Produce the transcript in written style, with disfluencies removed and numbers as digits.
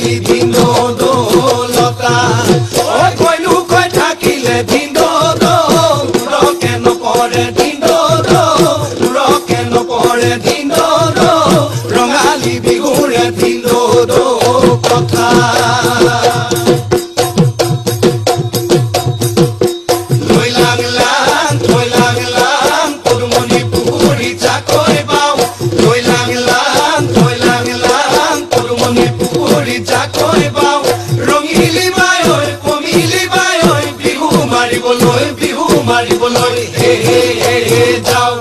রঙালী ভিন্ন দোলতা ও কইলু কই থাকিলে ভিন্ন দোল কেন পড়ে ভিন্ন দোল কেন পড়ে ভিন্ন দোল রঙালী বিহুরে ভিন্ন দোল কথা মারিবলৈ হে হে হে হে যাও